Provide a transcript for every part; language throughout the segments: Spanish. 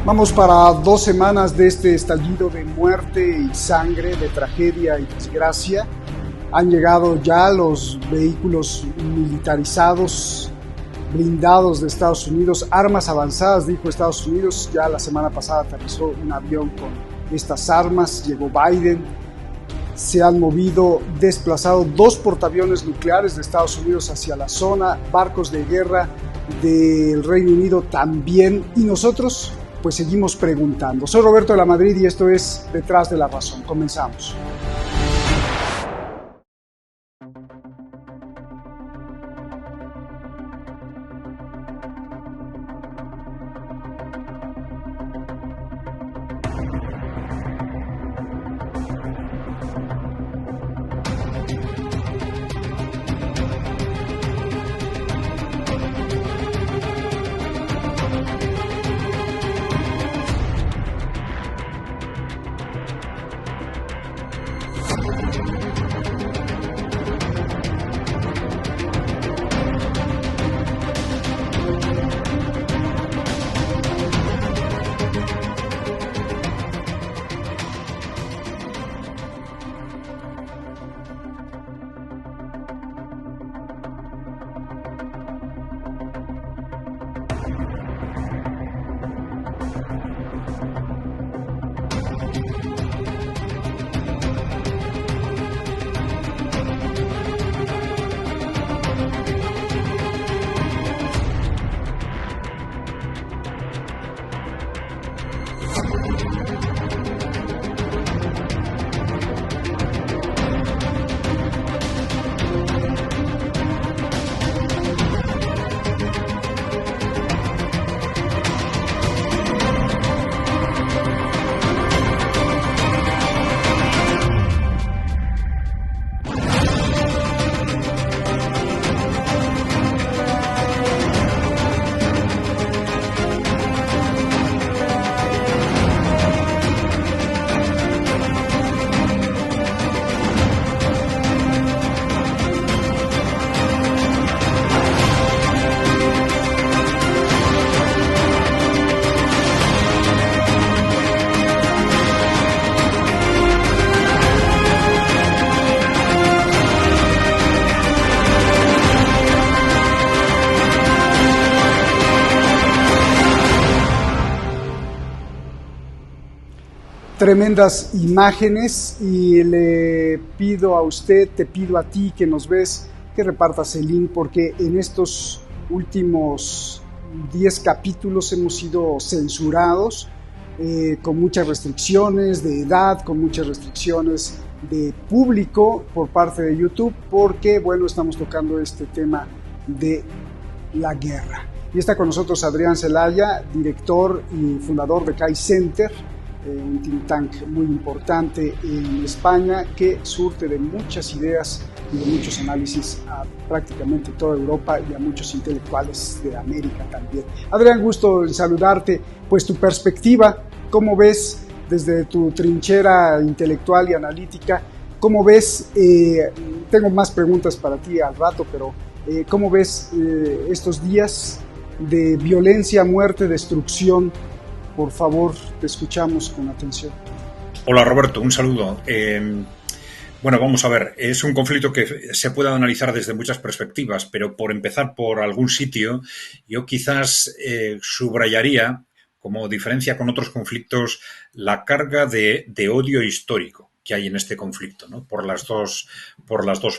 Vamos para 2 semanas de este estallido de muerte y sangre, de tragedia y desgracia. Han llegado ya los vehículos militarizados, blindados de Estados Unidos, armas avanzadas, dijo Estados Unidos. Ya la semana pasada aterrizó un avión con estas armas, llegó Biden. Se han desplazado 2 portaaviones nucleares de Estados Unidos hacia la zona, barcos de guerra del Reino Unido también, y nosotros pues seguimos preguntando. Soy Roberto de la Madrid y esto es Detrás de la Razón. Comenzamos. Tremendas imágenes, y le pido a usted, te pido a ti que nos ves, que repartas el link, porque en estos últimos 10 capítulos hemos sido censurados, con muchas restricciones de edad, con muchas restricciones de público por parte de YouTube, porque bueno, estamos tocando este tema de la guerra. Y está con nosotros Adrián Celaya, director y fundador de CAI Center, un think tank muy importante en España que surte de muchas ideas y de muchos análisis a prácticamente toda Europa y a muchos intelectuales de América también. Adrián, gusto en saludarte. Pues tu perspectiva, ¿cómo ves desde tu trinchera intelectual y analítica? ¿Cómo ves? Tengo más preguntas para ti al rato, pero ¿cómo ves estos días de violencia, muerte, destrucción? Por favor, te escuchamos con atención. Hola Roberto, un saludo. Bueno, vamos a ver, es un conflicto que se puede analizar desde muchas perspectivas, pero por empezar por algún sitio, yo quizás subrayaría, como diferencia con otros conflictos, la carga de odio histórico que hay en este conflicto, ¿no? Por las dos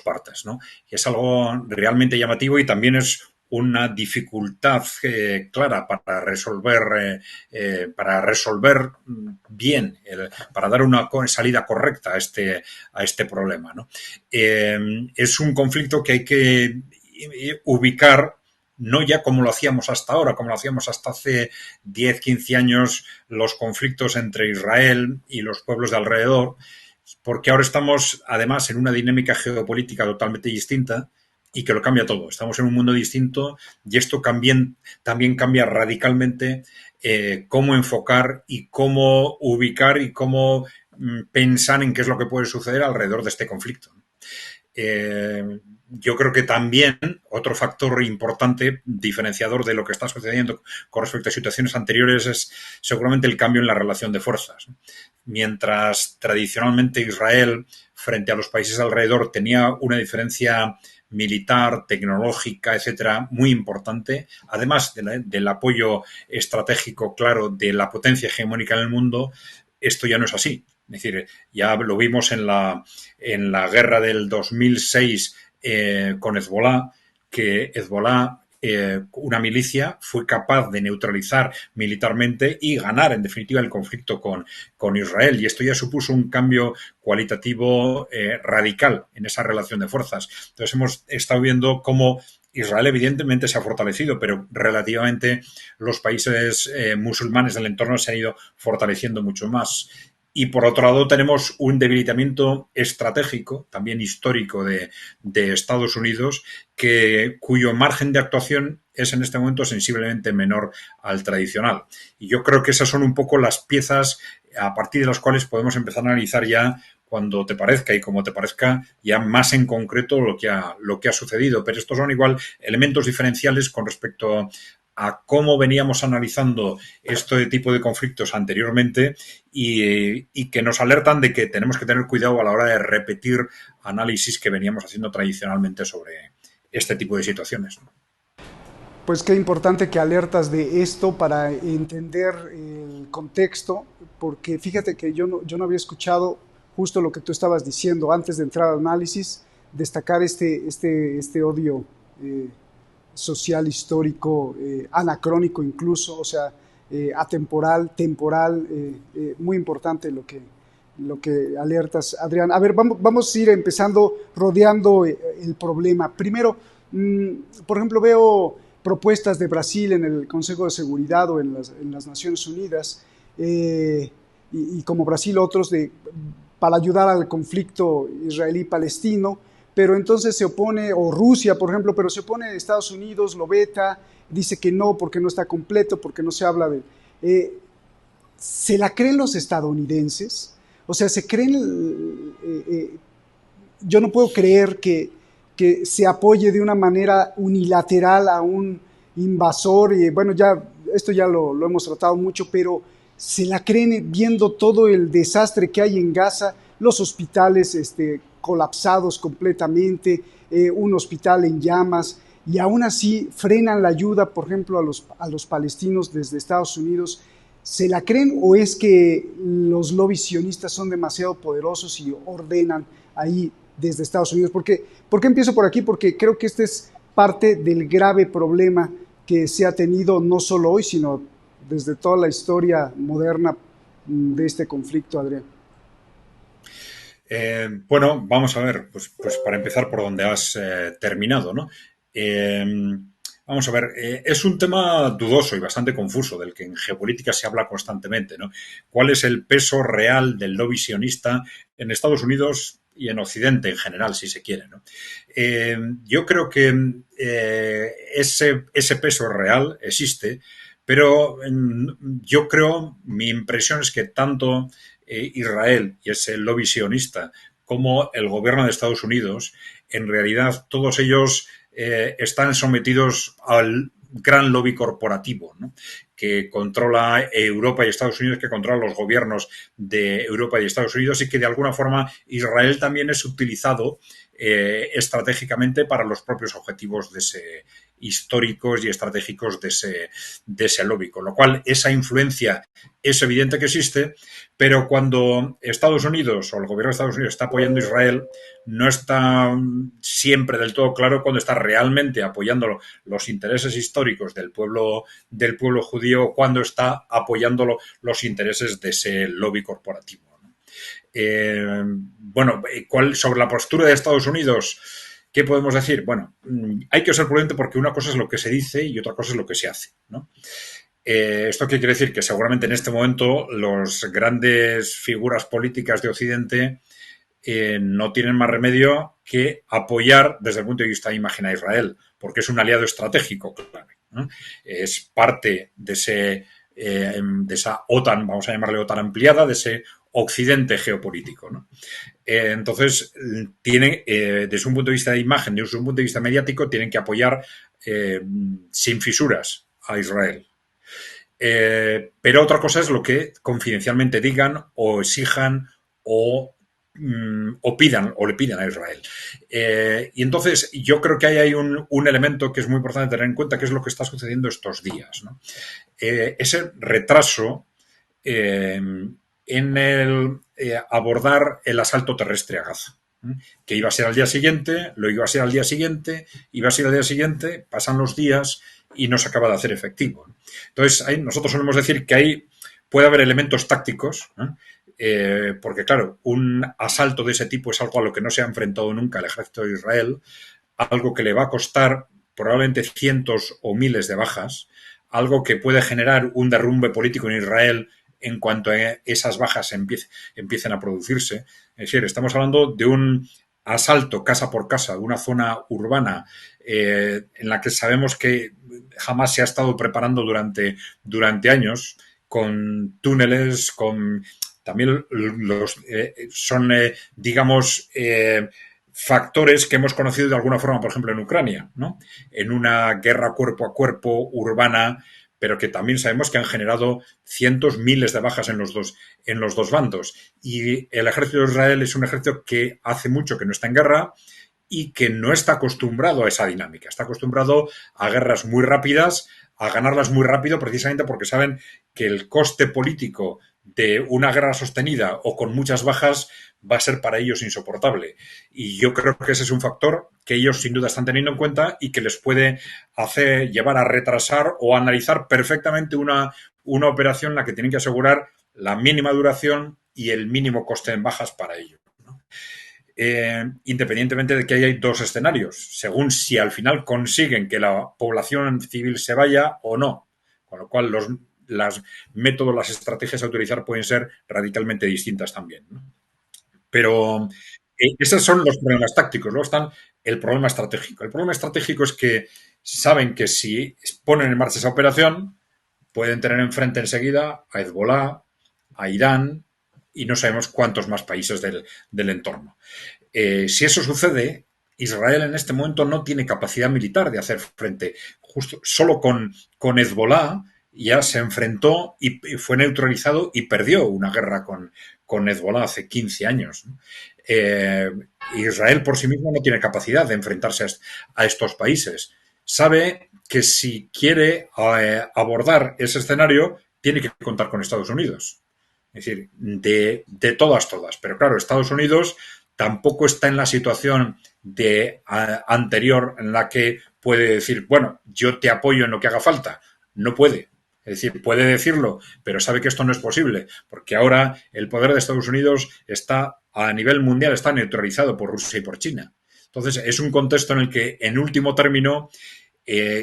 partes, ¿no? Es algo realmente llamativo y también es una dificultad clara para resolver bien, para dar una salida correcta a este problema, ¿no? Es un conflicto que hay que ubicar no ya como lo hacíamos hasta ahora, como lo hacíamos hasta hace 10, 15 años, los conflictos entre Israel y los pueblos de alrededor, porque ahora estamos, además, en una dinámica geopolítica totalmente distinta y que lo cambia todo. Estamos en un mundo distinto y esto también cambia radicalmente cómo enfocar y cómo ubicar y cómo pensar en qué es lo que puede suceder alrededor de este conflicto. Yo creo que también otro factor importante, diferenciador de lo que está sucediendo con respecto a situaciones anteriores, es seguramente el cambio en la relación de fuerzas. Mientras tradicionalmente Israel, frente a los países alrededor, tenía una diferencia militar, tecnológica, etcétera, muy importante, además del apoyo estratégico claro de la potencia hegemónica en el mundo, esto ya no es así. Es decir, ya lo vimos en la guerra del 2006 con Hezbollah, que Hezbollah, una milicia, fue capaz de neutralizar militarmente y ganar, en definitiva, el conflicto con Israel. Y esto ya supuso un cambio cualitativo radical en esa relación de fuerzas. Entonces hemos estado viendo cómo Israel evidentemente se ha fortalecido, pero relativamente los países musulmanes del entorno se han ido fortaleciendo mucho más. Y por otro lado tenemos un debilitamiento estratégico, también histórico, de Estados Unidos, cuyo margen de actuación es en este momento sensiblemente menor al tradicional. Y yo creo que esas son un poco las piezas a partir de las cuales podemos empezar a analizar ya, cuando te parezca y como te parezca, ya más en concreto lo que ha sucedido. Pero estos son igual elementos diferenciales con respecto a cómo veníamos analizando este tipo de conflictos anteriormente y que nos alertan de que tenemos que tener cuidado a la hora de repetir análisis que veníamos haciendo tradicionalmente sobre este tipo de situaciones. Pues qué importante que alertas de esto para entender el contexto, porque fíjate que yo no había escuchado justo lo que tú estabas diciendo antes de entrar al análisis, destacar este odio social, histórico, anacrónico incluso, o sea, atemporal, temporal, muy importante lo que alertas, Adrián. A ver, vamos a ir empezando rodeando el problema. Primero, por ejemplo, veo propuestas de Brasil en el Consejo de Seguridad o en las Naciones Unidas, y como Brasil otros, para ayudar al conflicto israelí-palestino, pero entonces se opone, o Rusia, por ejemplo, pero se opone a Estados Unidos, lo veta, dice que no, porque no está completo, porque no se habla de... ¿Se la creen los estadounidenses? O sea, se creen... yo no puedo creer que se apoye de una manera unilateral a un invasor, y bueno, esto ya lo hemos tratado mucho, pero se la creen viendo todo el desastre que hay en Gaza, los hospitales colapsados completamente, un hospital en llamas, y aún así frenan la ayuda, por ejemplo, a los palestinos desde Estados Unidos. ¿Se la creen o es que los lobbies sionistas son demasiado poderosos y ordenan ahí desde Estados Unidos? ¿Por qué empiezo por aquí? Porque creo que este es parte del grave problema que se ha tenido no solo hoy, sino desde toda la historia moderna de este conflicto, Adrián. Bueno, vamos a ver, pues para empezar por donde has terminado, ¿no? Vamos a ver, es un tema dudoso y bastante confuso, del que en geopolítica se habla constantemente, ¿no? ¿Cuál es el peso real del lobby sionista en Estados Unidos y en Occidente en general, si se quiere, ¿no? Yo creo que ese peso real existe, pero yo creo, mi impresión es que tanto Israel y ese lobby sionista como el gobierno de Estados Unidos, en realidad todos ellos están sometidos al gran lobby corporativo, ¿no? Que controla Europa y Estados Unidos, que controla los gobiernos de Europa y Estados Unidos, y que de alguna forma Israel también es utilizado estratégicamente para los propios objetivos históricos y estratégicos de ese lobby. Con lo cual, esa influencia es evidente que existe, pero cuando Estados Unidos o el gobierno de Estados Unidos está apoyando a Israel, no está siempre del todo claro cuando está realmente apoyando los intereses históricos del pueblo judío o cuando está apoyando los intereses de ese lobby corporativo. Bueno, sobre la postura de Estados Unidos, ¿qué podemos decir? Bueno, hay que ser prudente porque una cosa es lo que se dice y otra cosa es lo que se hace, ¿no? ¿Esto qué quiere decir? Que seguramente en este momento las grandes figuras políticas de Occidente no tienen más remedio que apoyar desde el punto de vista de imagen a Israel, porque es un aliado estratégico clave, ¿no? Es parte de esa OTAN, vamos a llamarle OTAN ampliada, de ese occidente geopolítico, ¿no? Entonces, tienen, desde un punto de vista de imagen, desde un punto de vista mediático, tienen que apoyar sin fisuras a Israel. Pero otra cosa es lo que confidencialmente digan o exijan o pidan o le pidan a Israel. Y entonces yo creo que ahí hay un elemento que es muy importante tener en cuenta, que es lo que está sucediendo estos días, ¿no? Ese retraso en el abordar el asalto terrestre a Gaza, que iba a ser al día siguiente, lo iba a ser al día siguiente, iba a ser al día siguiente, pasan los días y no se acaba de hacer efectivo. Entonces, nosotros solemos decir que ahí puede haber elementos tácticos, porque claro, un asalto de ese tipo es algo a lo que no se ha enfrentado nunca el ejército de Israel, algo que le va a costar probablemente cientos o miles de bajas, algo que puede generar un derrumbe político en Israel en cuanto a esas bajas empiecen a producirse. Es decir, estamos hablando de un asalto casa por casa de una zona urbana en la que sabemos que jamás se ha estado preparando durante años, con túneles, con también son, digamos, factores que hemos conocido de alguna forma, por ejemplo, en Ucrania, ¿no? En una guerra cuerpo a cuerpo urbana, pero que también sabemos que han generado cientos, miles de bajas en los dos bandos. Y el ejército de Israel es un ejército que hace mucho que no está en guerra y que no está acostumbrado a esa dinámica. Está acostumbrado a guerras muy rápidas, a ganarlas muy rápido, precisamente porque saben que el coste político de una guerra sostenida o con muchas bajas va a ser para ellos insoportable. Y yo creo que ese es un factor que ellos sin duda están teniendo en cuenta y que les puede hacer llevar a retrasar o a analizar perfectamente una operación en la que tienen que asegurar la mínima duración y el mínimo coste en bajas para ellos, ¿no? Independientemente de que hay dos escenarios, según si al final consiguen que la población civil se vaya o no. Con lo cual los métodos, las estrategias a utilizar pueden ser radicalmente distintas también, ¿no? Pero esos son los problemas tácticos. Luego están el problema estratégico. El problema estratégico es que saben que si ponen en marcha esa operación, pueden tener enfrente enseguida a Hezbollah, a Irán y no sabemos cuántos más países del entorno. Si eso sucede, Israel en este momento no tiene capacidad militar de hacer frente. Justo solo con Hezbollah ya se enfrentó y fue neutralizado y perdió una guerra con Hezbollah hace 15 años, ¿no? Israel por sí mismo no tiene capacidad de enfrentarse a estos países. Sabe que si quiere abordar ese escenario, tiene que contar con Estados Unidos. Es decir, de todas. Pero claro, Estados Unidos tampoco está en la situación anterior en la que puede decir, bueno, yo te apoyo en lo que haga falta. No puede. Es decir, puede decirlo, pero sabe que esto no es posible, porque ahora el poder de Estados Unidos está a nivel mundial, está neutralizado por Rusia y por China. Entonces, es un contexto en el que, en último término,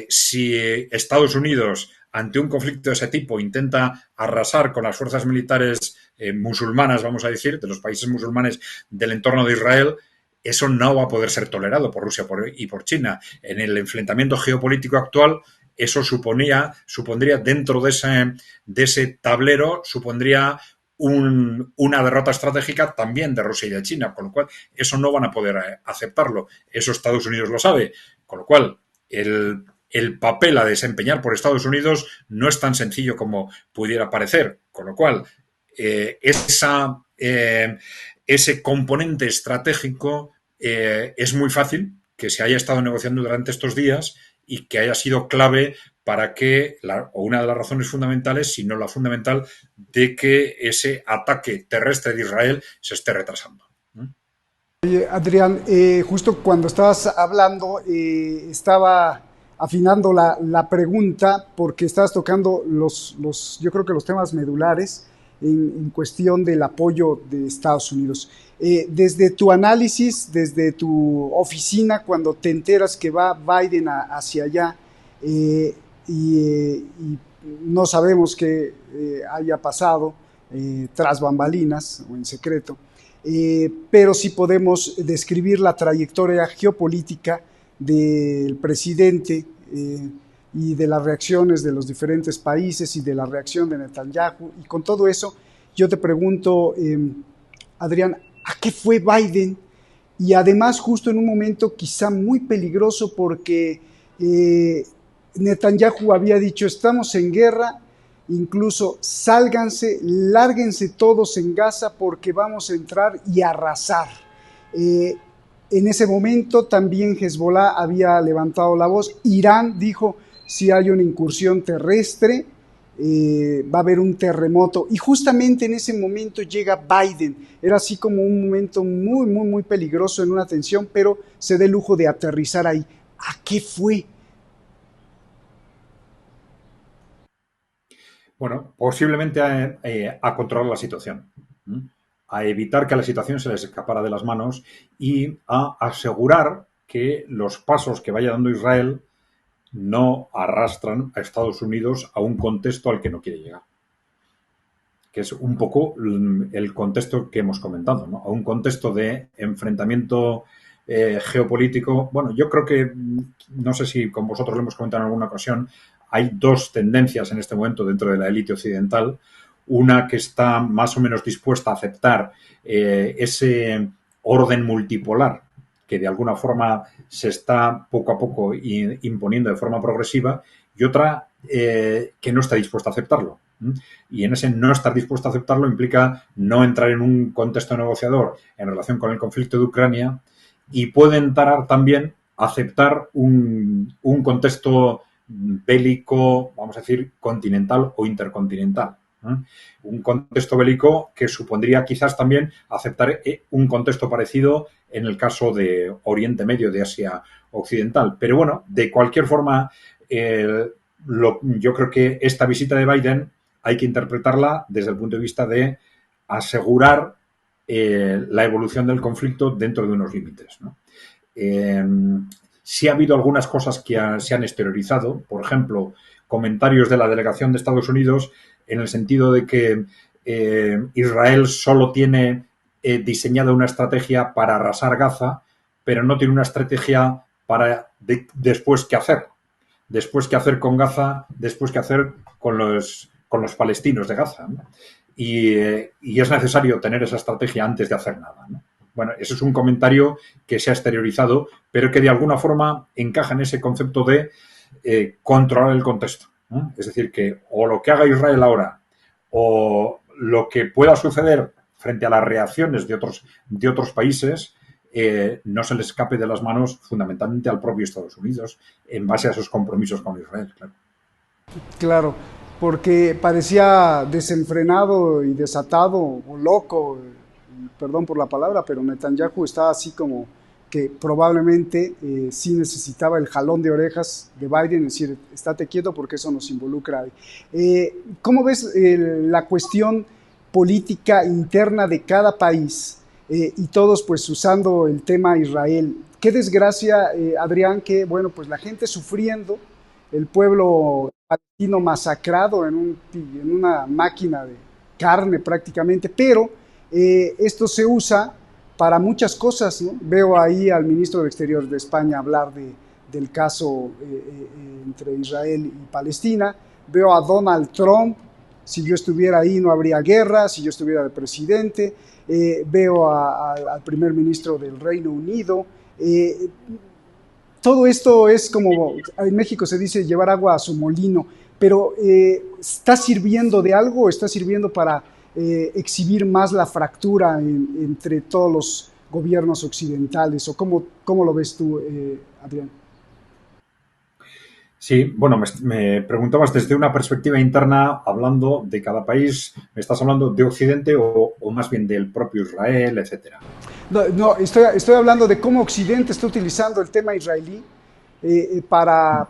si Estados Unidos, ante un conflicto de ese tipo, intenta arrasar con las fuerzas militares musulmanas, vamos a decir, de los países musulmanes del entorno de Israel, eso no va a poder ser tolerado por Rusia y por China. En el enfrentamiento geopolítico actual, eso supondría dentro de ese tablero, supondría una derrota estratégica también de Rusia y de China, con lo cual eso no van a poder aceptarlo. Eso Estados Unidos lo sabe, con lo cual el papel a desempeñar por Estados Unidos no es tan sencillo como pudiera parecer, con lo cual ese componente estratégico es muy fácil que se haya estado negociando durante estos días y que haya sido clave para que, o una de las razones fundamentales, si no la fundamental, de que ese ataque terrestre de Israel se esté retrasando. Oye, Adrián, justo cuando estabas hablando, estaba afinando la pregunta porque estabas tocando yo creo que los temas medulares en cuestión del apoyo de Estados Unidos. Desde tu análisis, desde tu oficina, cuando te enteras que va Biden hacia allá y no sabemos qué haya pasado tras bambalinas o en secreto, pero sí podemos describir la trayectoria geopolítica del presidente y de las reacciones de los diferentes países y de la reacción de Netanyahu, y con todo eso yo te pregunto, Adrián, ¿a qué fue Biden? Y además justo en un momento quizá muy peligroso porque Netanyahu había dicho, estamos en guerra, incluso sálganse, lárguense todos en Gaza porque vamos a entrar y arrasar. En ese momento también Hezbollah había levantado la voz. Irán dijo, si hay una incursión terrestre, va a haber un terremoto. Y justamente en ese momento llega Biden. Era así como un momento muy, muy, muy peligroso en una tensión, pero se da el lujo de aterrizar ahí. ¿A qué fue? Bueno, posiblemente a controlar la situación, a evitar que la situación se les escapara de las manos y a asegurar que los pasos que vaya dando Israel no arrastran a Estados Unidos a un contexto al que no quiere llegar, que es un poco el contexto que hemos comentado, ¿no? A un contexto de enfrentamiento geopolítico. Bueno, yo creo que, no sé si con vosotros lo hemos comentado en alguna ocasión, hay dos tendencias en este momento dentro de la élite occidental. Una que está más o menos dispuesta a aceptar ese orden multipolar que de alguna forma se está poco a poco imponiendo de forma progresiva, y otra que no está dispuesta a aceptarlo. Y en ese no estar dispuesto a aceptarlo implica no entrar en un contexto negociador en relación con el conflicto de Ucrania, y puede entrar también a aceptar un contexto bélico, vamos a decir, continental o intercontinental. Un contexto bélico que supondría quizás también aceptar un contexto parecido en el caso de Oriente Medio, de Asia Occidental. Pero bueno, de cualquier forma, yo creo que esta visita de Biden hay que interpretarla desde el punto de vista de asegurar la evolución del conflicto dentro de unos límites, ¿no? Sí ha habido algunas cosas que se han exteriorizado, por ejemplo, comentarios de la delegación de Estados Unidos en el sentido de que Israel solo tiene diseñada una estrategia para arrasar Gaza, pero no tiene una estrategia para después qué hacer. Después qué hacer con Gaza, después qué hacer con los palestinos de Gaza, ¿no? Y es necesario tener esa estrategia antes de hacer nada, ¿no? Bueno, ese es un comentario que se ha exteriorizado, pero que de alguna forma encaja en ese concepto de controlar el contexto, ¿no? Es decir, que o lo que haga Israel ahora o lo que pueda suceder frente a las reacciones de otros países no se les escape de las manos fundamentalmente al propio Estados Unidos en base a esos compromisos con Israel, claro. Claro, porque parecía desenfrenado y desatado o loco, perdón por la palabra, pero Netanyahu estaba así como que probablemente sí necesitaba el jalón de orejas de Biden, es decir, estate quieto porque eso nos involucra. ¿Cómo ves la cuestión política interna de cada país y todos pues usando el tema Israel? Qué desgracia, Adrián, que bueno, pues la gente sufriendo, el pueblo palestino masacrado en una máquina de carne prácticamente, pero esto se usa para muchas cosas, ¿no? Veo ahí al ministro de Exteriores de España hablar del caso entre Israel y Palestina, veo a Donald Trump, si yo estuviera ahí no habría guerra, si yo estuviera de presidente, veo al primer ministro del Reino Unido, todo esto es como, en México se dice llevar agua a su molino, pero ¿está sirviendo de algo o está sirviendo para exhibir más la fractura entre todos los gobiernos occidentales? ¿O cómo lo ves tú, Adrián? Sí, bueno, me preguntabas desde una perspectiva interna, hablando de cada país, ¿me estás hablando de Occidente o más bien del propio Israel, etcétera? No, no estoy hablando de cómo Occidente está utilizando el tema israelí para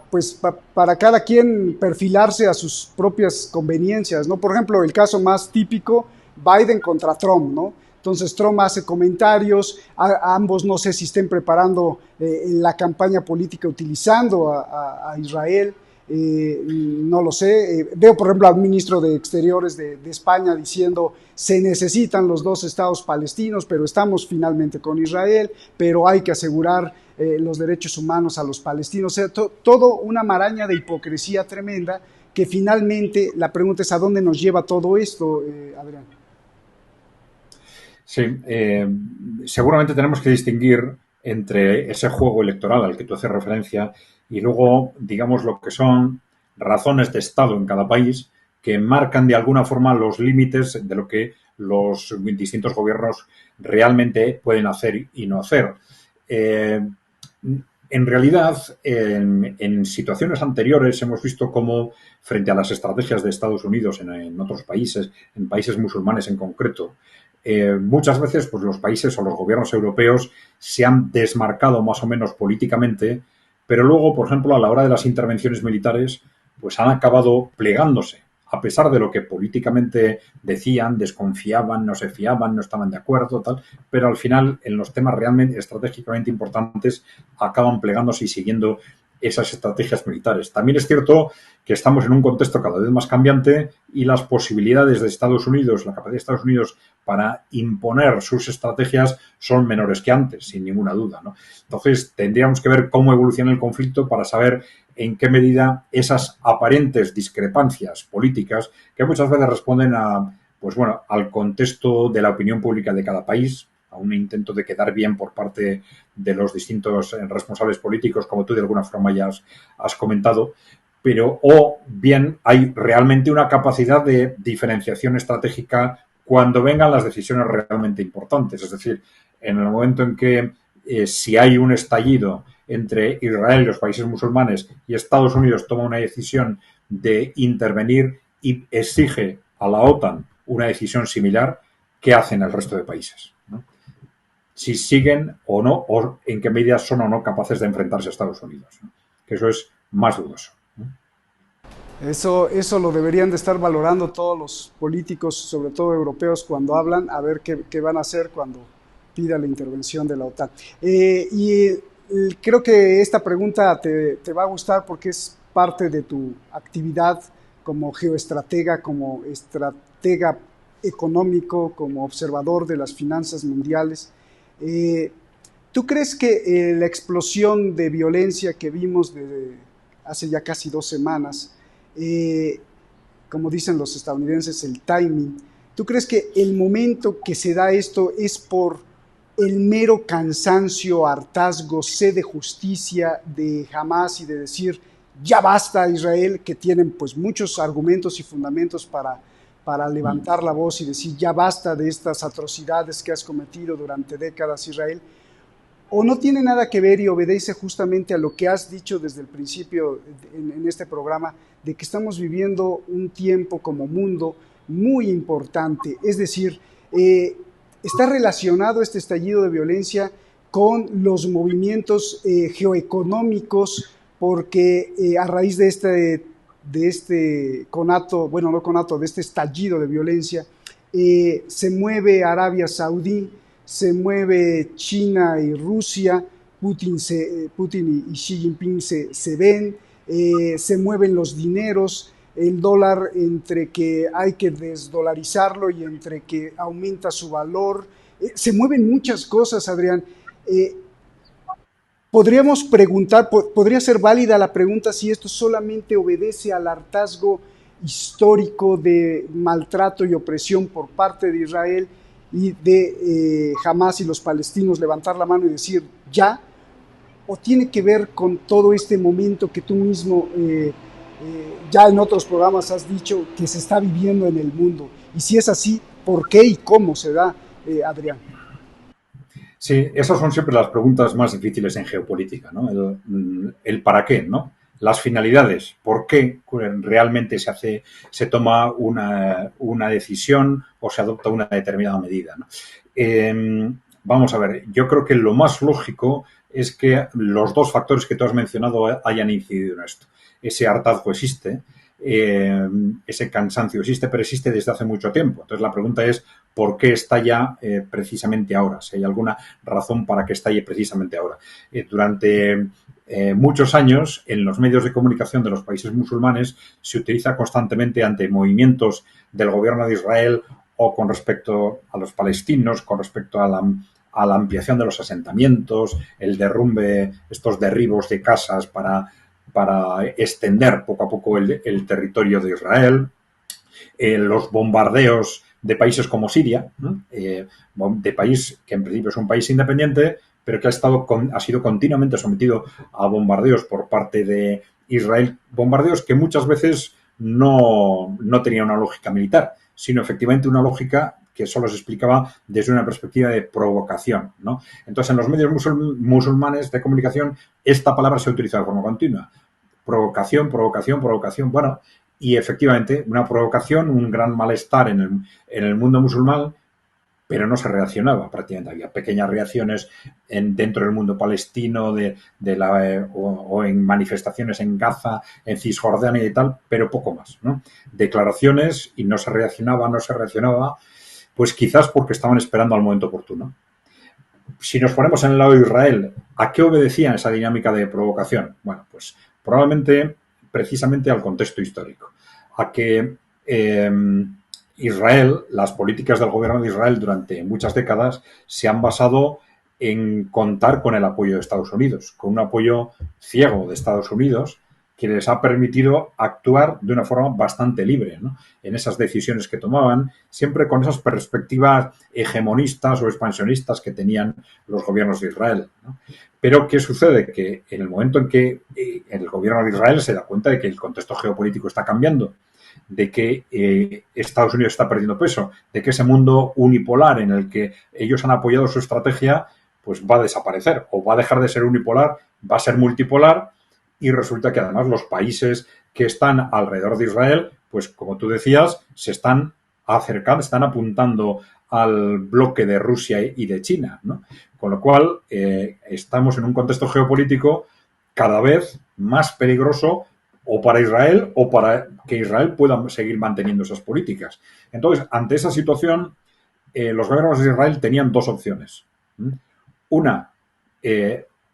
cada quien perfilarse a sus propias conveniencias, ¿no? Por ejemplo, el caso más típico, Biden contra Trump, ¿no? Entonces Trump hace comentarios, ambos no sé si estén preparando la campaña política utilizando a Israel, no lo sé. Veo, por ejemplo, al ministro de Exteriores de España diciendo se necesitan los dos estados palestinos, pero estamos finalmente con Israel, pero hay que asegurar los derechos humanos a los palestinos. O sea, todo una maraña de hipocresía tremenda que finalmente la pregunta es ¿a dónde nos lleva todo esto, Adrián? Sí, seguramente tenemos que distinguir entre ese juego electoral al que tú haces referencia y luego, digamos, lo que son razones de Estado en cada país que marcan de alguna forma los límites de lo que los distintos gobiernos realmente pueden hacer y no hacer. Eh, en realidad, en situaciones anteriores hemos visto cómo, frente a las estrategias de Estados Unidos en otros países, en países musulmanes en concreto, muchas veces pues, los países o los gobiernos europeos se han desmarcado más o menos políticamente, pero luego, por ejemplo, a la hora de las intervenciones militares, pues han acabado plegándose, a pesar de lo que políticamente decían, desconfiaban, no se fiaban, no estaban de acuerdo, tal, pero al final, en los temas realmente estratégicamente importantes, acaban plegándose y siguiendo esas estrategias militares. También es cierto que estamos en un contexto cada vez más cambiante y las posibilidades de Estados Unidos, la capacidad de Estados Unidos para imponer sus estrategias son menores que antes, sin ninguna duda, ¿no? Entonces, tendríamos que ver cómo evoluciona el conflicto para saber en qué medida esas aparentes discrepancias políticas, que muchas veces responden a, pues bueno, al contexto de la opinión pública de cada país, a un intento de quedar bien por parte de los distintos responsables políticos, como tú de alguna forma ya has comentado, pero o bien hay realmente una capacidad de diferenciación estratégica cuando vengan las decisiones realmente importantes. Es decir, en el momento en que si hay un estallido entre Israel y los países musulmanes y Estados Unidos toma una decisión de intervenir y exige a la OTAN una decisión similar, ¿qué hacen el resto de países? ¿No? Si siguen o no, o en qué medida son o no capaces de enfrentarse a Estados Unidos, ¿no? Que eso es más dudoso, ¿no? Eso lo deberían de estar valorando todos los políticos, sobre todo europeos, cuando hablan, a ver qué van a hacer cuando pida la intervención de la OTAN. Creo que esta pregunta te va a gustar porque es parte de tu actividad como geoestratega, como estratega económico, como observador de las finanzas mundiales. Eh, ¿Tú crees que la explosión de violencia que vimos de hace ya casi 2 semanas, eh, como dicen los estadounidenses, el timing, ¿tú crees que el momento que se da esto es por el mero cansancio, hartazgo, sed de justicia de Hamas y de decir ya basta Israel, que tienen pues muchos argumentos y fundamentos para levantar la voz y decir ya basta de estas atrocidades que has cometido durante décadas Israel? ¿O no tiene nada que ver y obedece justamente a lo que has dicho desde el principio en este programa, de que estamos viviendo un tiempo como mundo muy importante? Es decir, está relacionado este estallido de violencia con los movimientos geoeconómicos, porque a raíz de este conato, bueno, no conato, de este estallido de violencia, se mueve Arabia Saudí, se mueve China y Rusia, Putin y Xi Jinping se ven, se mueven los dineros, el dólar entre que hay que desdolarizarlo y entre que aumenta su valor, se mueven muchas cosas, Adrián. Podríamos preguntar, podría ser válida la pregunta si esto solamente obedece al hartazgo histórico de maltrato y opresión por parte de Israel y de Hamas y los palestinos levantar la mano y decir ya, o tiene que ver con todo este momento que tú mismo ya en otros programas has dicho que se está viviendo en el mundo. Y si es así, ¿por qué y cómo se da, Adrián? Sí, esas son siempre las preguntas más difíciles en geopolítica, ¿no? El para qué, ¿no? Las finalidades, por qué realmente se toma una decisión o se adopta una determinada medida, ¿no? Vamos a ver, yo creo que lo más lógico es que los dos factores que tú has mencionado hayan incidido en esto. Ese hartazgo existe, ese cansancio existe, pero existe desde hace mucho tiempo. Entonces la pregunta es ¿por qué estalla precisamente ahora? Si hay alguna razón para que estalle precisamente ahora. Durante muchos años en los medios de comunicación de los países musulmanes se utiliza constantemente ante movimientos del gobierno de Israel o con respecto a los palestinos, con respecto a la ampliación de los asentamientos, el derrumbe, estos derribos de casas para extender poco a poco el territorio de Israel, los bombardeos de países como Siria, ¿no? De país que en principio es un país independiente, pero que ha sido continuamente sometido a bombardeos por parte de Israel, bombardeos que muchas veces no tenían una lógica militar, sino efectivamente una lógica que solo se explicaba desde una perspectiva de provocación, ¿no? Entonces, en los medios musulmanes de comunicación, esta palabra se utiliza de forma continua. Provocación, provocación, provocación. Bueno, y efectivamente, una provocación, un gran malestar en el mundo musulmán, pero no se reaccionaba prácticamente. Había pequeñas reacciones dentro del mundo palestino o en manifestaciones en Gaza, en Cisjordania y tal, pero poco más, ¿no? Declaraciones y no se reaccionaba, pues quizás porque estaban esperando al momento oportuno. Si nos ponemos en el lado de Israel, ¿a qué obedecía esa dinámica de provocación? Bueno, pues probablemente precisamente al contexto histórico, a que Israel, las políticas del gobierno de Israel durante muchas décadas se han basado en contar con el apoyo de Estados Unidos, con un apoyo ciego de Estados Unidos que les ha permitido actuar de una forma bastante libre, ¿no? En esas decisiones que tomaban, siempre con esas perspectivas hegemonistas o expansionistas que tenían los gobiernos de Israel, ¿no? Pero, ¿qué sucede? Que en el momento en que el gobierno de Israel se da cuenta de que el contexto geopolítico está cambiando, de que Estados Unidos está perdiendo peso, de que ese mundo unipolar en el que ellos han apoyado su estrategia, pues va a desaparecer o va a dejar de ser unipolar, va a ser multipolar, y resulta que además los países que están alrededor de Israel, pues como tú decías, se están acercando, están apuntando al bloque de Rusia y de China, ¿no? Con lo cual estamos en un contexto geopolítico cada vez más peligroso o para Israel o para que Israel pueda seguir manteniendo esas políticas. Entonces, ante esa situación, los gobiernos de Israel tenían dos opciones. Una,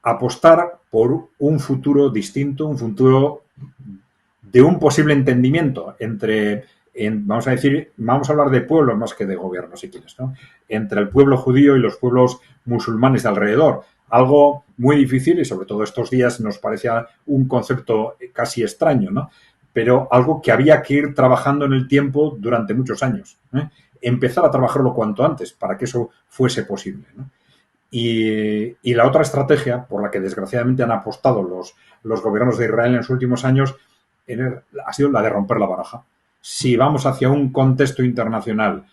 apostar por un futuro distinto, un futuro de un posible entendimiento vamos a hablar de pueblos más que de gobierno, si quieres, ¿no? Entre el pueblo judío y los pueblos musulmanes de alrededor. Algo muy difícil y sobre todo estos días nos parecía un concepto casi extraño, ¿no? Pero algo que había que ir trabajando en el tiempo durante muchos años, ¿eh? Empezar a trabajarlo cuanto antes para que eso fuese posible, ¿no? Y la otra estrategia por la que desgraciadamente han apostado los gobiernos de Israel en los últimos años ha sido la de romper la baraja. Si vamos hacia un contexto internacional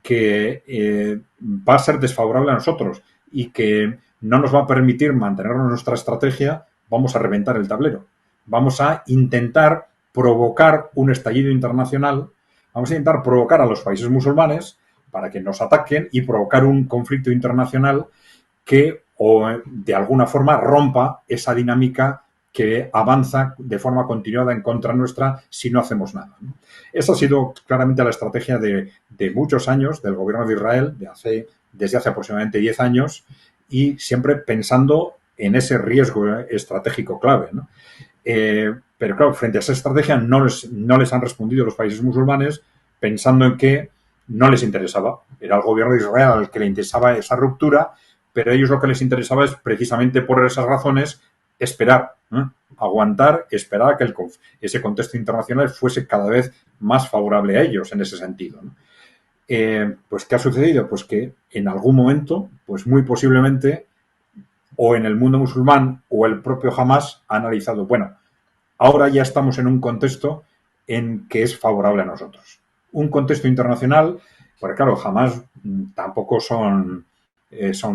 que va a ser desfavorable a nosotros y que no nos va a permitir mantenernos nuestra estrategia, vamos a reventar el tablero. Vamos a intentar provocar un estallido internacional, vamos a intentar provocar a los países musulmanes para que nos ataquen y provocar un conflicto internacional que o de alguna forma rompa esa dinámica que avanza de forma continuada en contra nuestra si no hacemos nada, ¿no? Esa ha sido claramente la estrategia de muchos años del gobierno de Israel, desde hace aproximadamente 10 años, y siempre pensando en ese riesgo estratégico clave, ¿no? Pero claro, frente a esa estrategia no les han respondido los países musulmanes pensando en que no les interesaba. Era el gobierno de Israel al que le interesaba esa ruptura, pero a ellos lo que les interesaba es precisamente por esas razones esperar, aguantar, esperar a que ese contexto internacional fuese cada vez más favorable a ellos en ese sentido, ¿no? Pues ¿qué ha sucedido? Pues que en algún momento, pues muy posiblemente, o en el mundo musulmán o el propio Hamas ha analizado, bueno, ahora ya estamos en un contexto en que es favorable a nosotros. Un contexto internacional, porque claro, Hamas tampoco son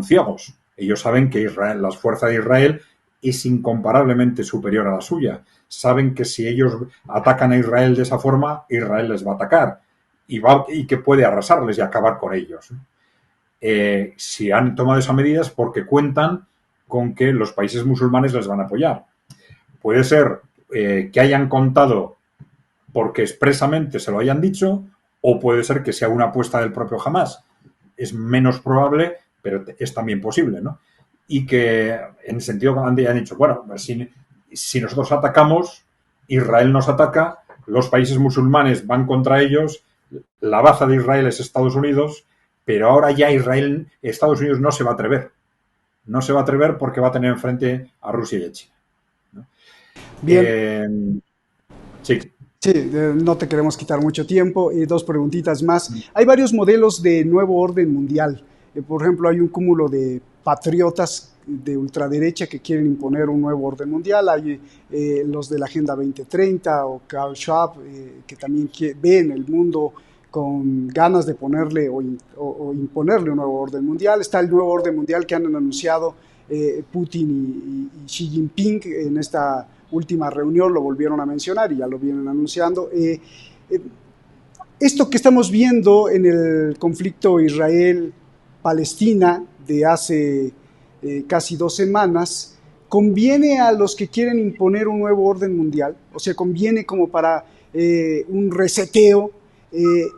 ciegos. Ellos saben que las fuerzas de Israel es incomparablemente superior a la suya. Saben que si ellos atacan a Israel de esa forma, Israel les va a atacar y que puede arrasarles y acabar con ellos. Si han tomado esas medidas porque cuentan con que los países musulmanes les van a apoyar. Puede ser que hayan contado porque expresamente se lo hayan dicho, o puede ser que sea una apuesta del propio Hamas. Es menos probable, pero es también posible, ¿no? Y que en el sentido que han dicho, bueno, si nosotros atacamos, Israel nos ataca, los países musulmanes van contra ellos, la baza de Israel es Estados Unidos, pero ahora ya Estados Unidos no se va a atrever. No se va a atrever porque va a tener enfrente a Rusia y a China, ¿no? Bien. Sí. Sí, no te queremos quitar mucho tiempo. Dos preguntitas más. Hay varios modelos de nuevo orden mundial. Por ejemplo, hay un cúmulo de patriotas de ultraderecha que quieren imponer un nuevo orden mundial. Hay los de la Agenda 2030 o Karl Schwab, que también ven el mundo con ganas de ponerle o imponerle un nuevo orden mundial. Está el nuevo orden mundial que han anunciado Putin y Xi Jinping en esta última reunión, lo volvieron a mencionar y ya lo vienen anunciando. Esto que estamos viendo en el conflicto Israel-Palestina de hace casi 2 semanas, conviene a los que quieren imponer un nuevo orden mundial, o sea, conviene como para un reseteo.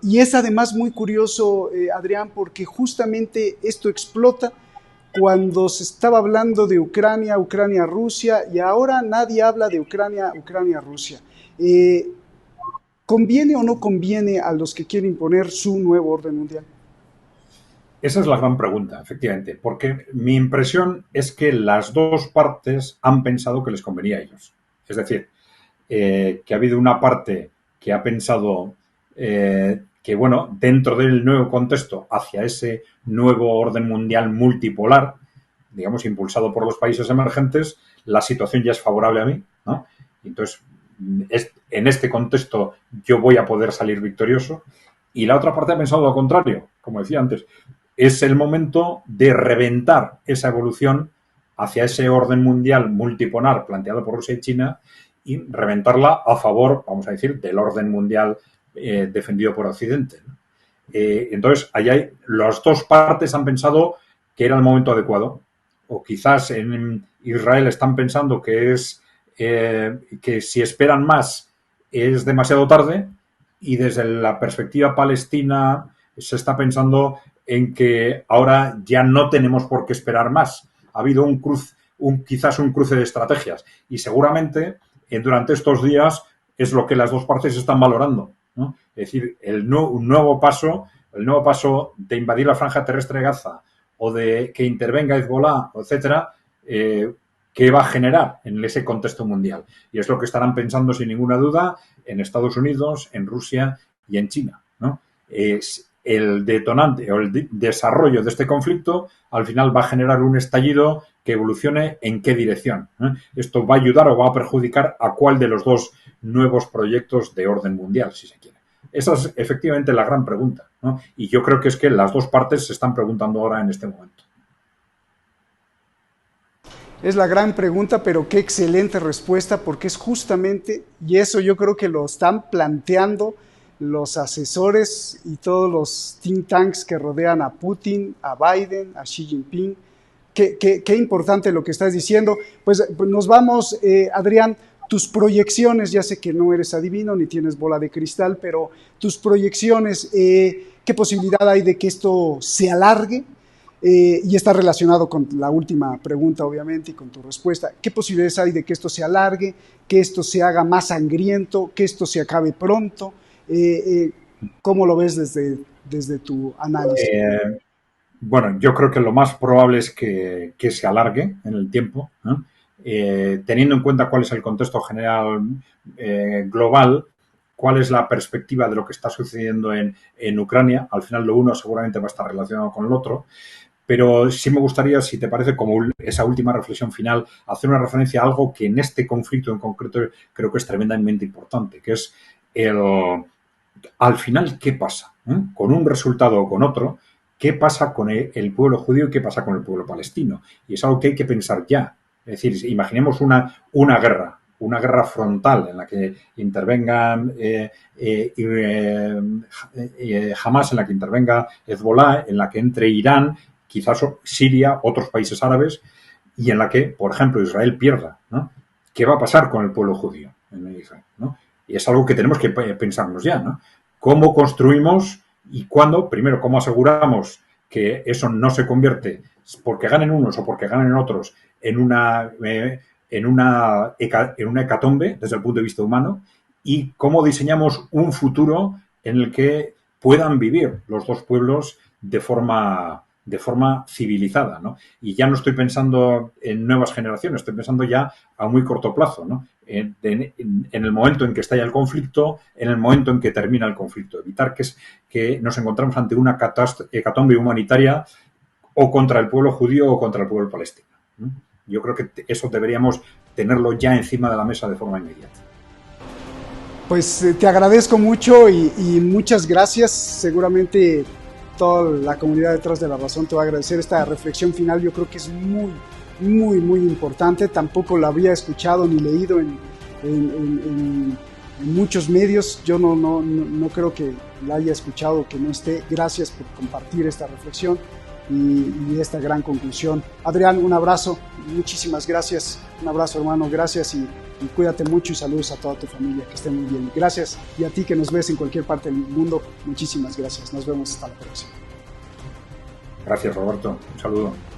Y es además muy curioso, Adrián, porque justamente esto explota cuando se estaba hablando de Ucrania, Ucrania-Rusia, y ahora nadie habla de Ucrania, Ucrania-Rusia. Eh, ¿Conviene o no conviene a los que quieren imponer su nuevo orden mundial? Esa es la gran pregunta, efectivamente, porque mi impresión es que las dos partes han pensado que les convenía a ellos. Es decir, que ha habido una parte que ha pensado que, bueno, dentro del nuevo contexto, hacia ese nuevo orden mundial multipolar, digamos, impulsado por los países emergentes, la situación ya es favorable a mí, ¿no? Entonces, en este contexto yo voy a poder salir victorioso. Y la otra parte ha pensado lo contrario, como decía antes, es el momento de reventar esa evolución hacia ese orden mundial multipolar planteado por Rusia y China y reventarla a favor, vamos a decir, del orden mundial defendido por Occidente, ¿no? Entonces, las dos partes han pensado que era el momento adecuado, o quizás en Israel están pensando que si esperan más es demasiado tarde, y desde la perspectiva palestina se está pensando en que ahora ya no tenemos por qué esperar más. Ha habido quizás un cruce de estrategias y seguramente durante estos días es lo que las dos partes están valorando, ¿no? Es decir, un nuevo paso, el nuevo paso de invadir la franja terrestre de Gaza o de que intervenga Hezbollah, etcétera, ¿qué va a generar en ese contexto mundial? Y es lo que estarán pensando sin ninguna duda en Estados Unidos, en Rusia y en China, ¿no? Es el detonante o el desarrollo de este conflicto al final va a generar un estallido que evolucione en qué dirección, ¿eh? Esto va a ayudar o va a perjudicar a cuál de los dos nuevos proyectos de orden mundial, si se quiere. Esa es efectivamente la gran pregunta, ¿no? Y yo creo que es que las dos partes se están preguntando ahora en este momento. Es la gran pregunta, pero qué excelente respuesta, porque es justamente, y eso yo creo que lo están planteando los asesores y todos los think tanks que rodean a Putin, a Biden, a Xi Jinping. Qué importante lo que estás diciendo. Pues nos vamos, Adrián, tus proyecciones, ya sé que no eres adivino ni tienes bola de cristal, pero tus proyecciones, ¿qué posibilidad hay de que esto se alargue? Y está relacionado con la última pregunta, obviamente, y con tu respuesta. ¿Qué posibilidades hay de que esto se alargue, que esto se haga más sangriento, que esto se acabe pronto? ¿Cómo lo ves desde tu análisis? Bueno, yo creo que lo más probable es que se alargue en el tiempo, ¿no? Teniendo en cuenta cuál es el contexto general global, cuál es la perspectiva de lo que está sucediendo en Ucrania. Al final, lo uno seguramente va a estar relacionado con el otro. Pero sí me gustaría, si te parece, como esa última reflexión final, hacer una referencia a algo que en este conflicto en concreto creo que es tremendamente importante, que es al final, ¿qué pasa? Con un resultado o con otro, ¿qué pasa con el pueblo judío y qué pasa con el pueblo palestino? Y es algo que hay que pensar ya. Es decir, imaginemos una guerra frontal en la que intervengan Hamas, en la que intervenga Hezbollah, en la que entre Irán, quizás Siria, otros países árabes, y en la que, por ejemplo, Israel pierda, ¿no? ¿Qué va a pasar con el pueblo judío en Israel, ¿no? Y es algo que tenemos que pensarnos ya, ¿no? ¿Cómo construimos y cuándo? Primero, ¿cómo aseguramos que eso no se convierte, porque ganen unos o porque ganen otros, en una hecatombe desde el punto de vista humano? ¿Y cómo diseñamos un futuro en el que puedan vivir los dos pueblos de forma civilizada, ¿no? Y ya no estoy pensando en nuevas generaciones, estoy pensando ya a muy corto plazo, ¿no? En el momento en que estalla el conflicto, en el momento en que termina el conflicto. Evitar que nos encontramos ante una hecatombe humanitaria o contra el pueblo judío o contra el pueblo palestino, ¿no? Yo creo que eso deberíamos tenerlo ya encima de la mesa de forma inmediata. Pues te agradezco mucho y muchas gracias. Seguramente toda la comunidad detrás de La Razón te va a agradecer esta reflexión final. Yo creo que es muy importante. Tampoco la había escuchado ni leído en muchos medios. Yo no creo que la haya escuchado, que no esté. Gracias por compartir esta reflexión y esta gran conclusión. Adrián, un abrazo. Muchísimas gracias. Un abrazo, hermano. Gracias y cuídate mucho y saludos a toda tu familia, que estén muy bien. Gracias, y a ti que nos ves en cualquier parte del mundo, muchísimas gracias. Nos vemos hasta la próxima. Gracias, Roberto. Un saludo.